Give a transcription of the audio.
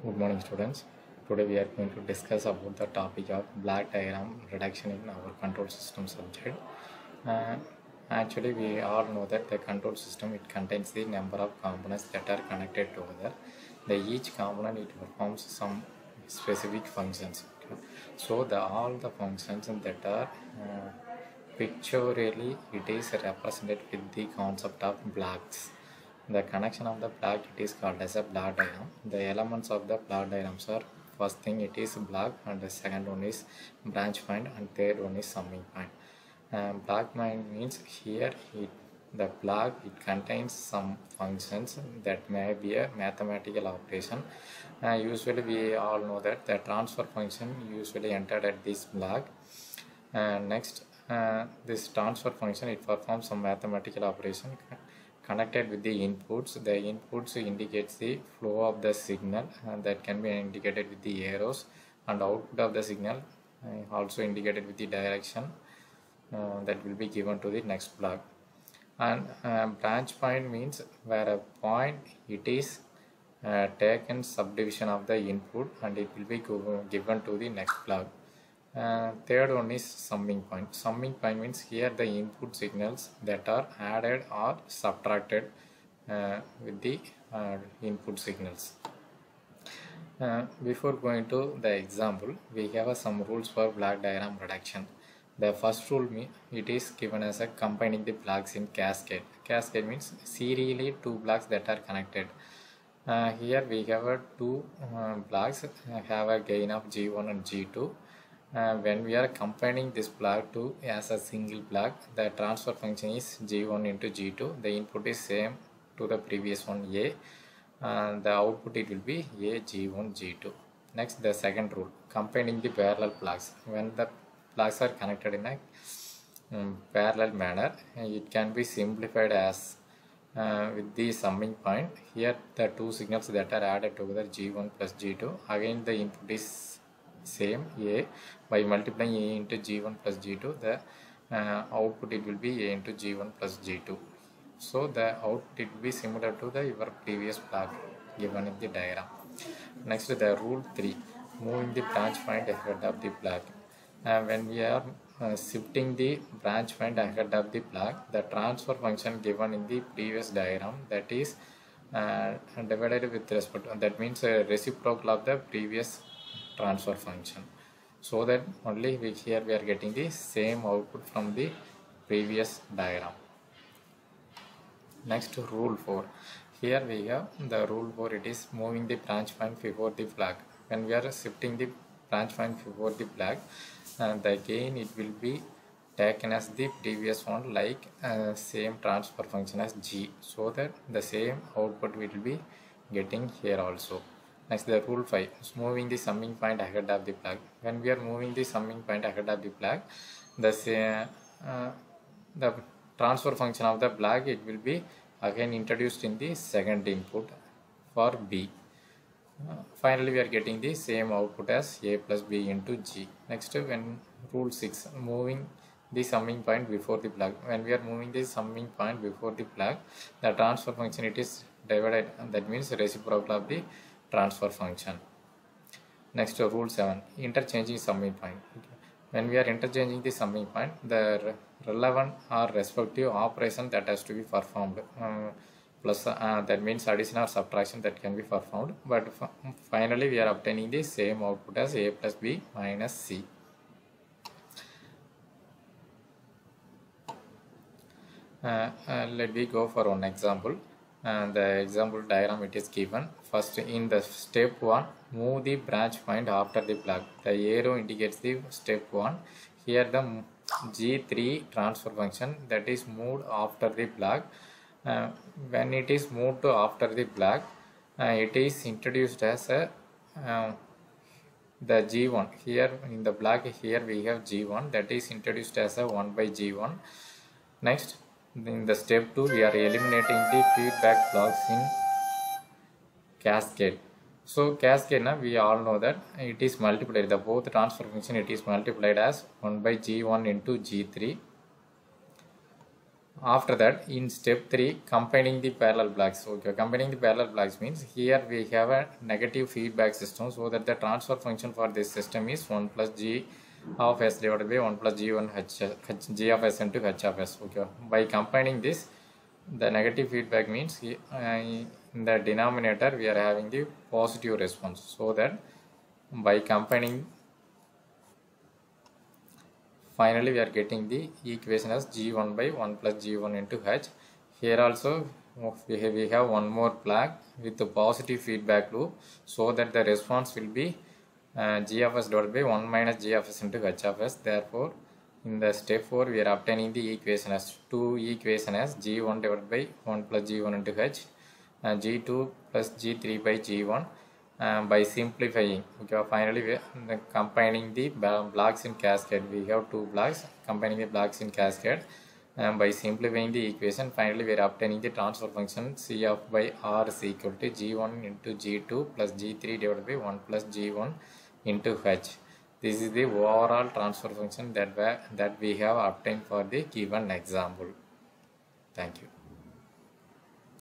Good morning, students. Today we are going to discuss about the topic of block diagram reduction in our control system subject. Uh, Actually, we all know that the control system it contains the number of components that are connected together. Each component it performs some specific functions. Okay. So all the functions that are pictorially it is represented with the concept of blocks. The connection of the block it is called as a block diagram. The elements of the block diagrams are first thing it is block, and the second one is branch point, and third one is summing point. Block point means here the block it contains some functions that may be a mathematical operation. Usually we all know that the transfer function usually entered at this block. Next, this transfer function it performs some mathematical operation connected with the inputs. The inputs indicates the flow of the signal, and that can be indicated with the arrows, and output of the signal also indicated with the direction that will be given to the next block. And branch point means where a point it is taken subdivision of the input, and it will be given to the next block. Third one is summing point. Summing point means here the input signals that are added or subtracted with the input signals. Before going to the example, we have some rules for block diagram reduction. The first rule it is given as a combining the blocks in cascade. Cascade means serially two blocks that are connected. Here we have two blocks have a gain of G1 and G2. When we are combining this block to as a single block, the transfer function is G1 into G2. The input is same to the previous one A. The output it will be A G1 G2. Next, the second rule, combining the parallel blocks. When the blocks are connected in a parallel manner, it can be simplified as with the summing point. Here the two signals that are added together G1 plus G2. Again the input is same A. By multiplying A into G1 plus G2, the output it will be A into G1 plus G2. So the output it will be similar to the your previous block given in the diagram. Next, the rule 3, moving the branch point ahead of the block. When we are shifting the branch point ahead of the block, the transfer function given in the previous diagram, that is divided with respect to, that means reciprocal of the previous transfer function, so that only here we are getting the same output from the previous diagram. Next, rule 4. Here we have the rule 4, it is moving the branch point before the block. When we are shifting the branch point before the block, the gain it will be taken as the previous one, like same transfer function as G, so that the same output will be getting here also. Next, the rule 5 is moving the summing point ahead of the block. When we are moving the summing point ahead of the block, the transfer function of the block it will be again introduced in the second input for B. Finally, we are getting the same output as A plus B into G. Next, when rule 6, moving the summing point before the block. When we are moving the summing point before the block, the transfer function it is divided, that means reciprocal of the transfer function. Next, rule 7, interchanging summing point. When we are interchanging the summing point, the relevant or respective operation that has to be performed, plus that means addition or subtraction that can be performed, but finally we are obtaining the same output as A plus B minus C. Let me go for one example. The example diagram it is given. First, in the step 1, move the branch point after the block. The arrow indicates the step 1. Here the G3 transfer function that is moved after the block. When it is moved to after the block, it is introduced as a the G1. Here in the block, here we have G1 that is introduced as a 1 by G1. Next, in the step 2, we are eliminating the feedback blocks in cascade. So cascade now we all know that it is multiplied, the both transfer function it is multiplied as 1 by G1 into G3. After that, in step 3, combining the parallel blocks. Okay, combining the parallel blocks means here we have a negative feedback system, so that the transfer function for this system is 1 plus g of s divided by 1 plus g1 g of s into h of s. Okay, by combining this, the negative feedback means in the denominator we are having the positive response, so that by combining, finally we are getting the equation as g1 by 1 plus g1 into h. Here also we have one more block with the positive feedback loop, so that the response will be g of s divided by 1 minus g of s into h of s. Therefore, in the step 4 we are obtaining the equation as g1 divided by 1 plus g1 into h and g2 plus g3 by g1. By simplifying, okay, finally we are combining the blocks in cascade. We have two blocks, combining the blocks in cascade, and by simplifying the equation, finally we are obtaining the transfer function c of by r is equal to g1 into g2 plus g3 divided by 1 plus g1 into h. This is the overall transfer function that we have obtained for the given example. Thank you.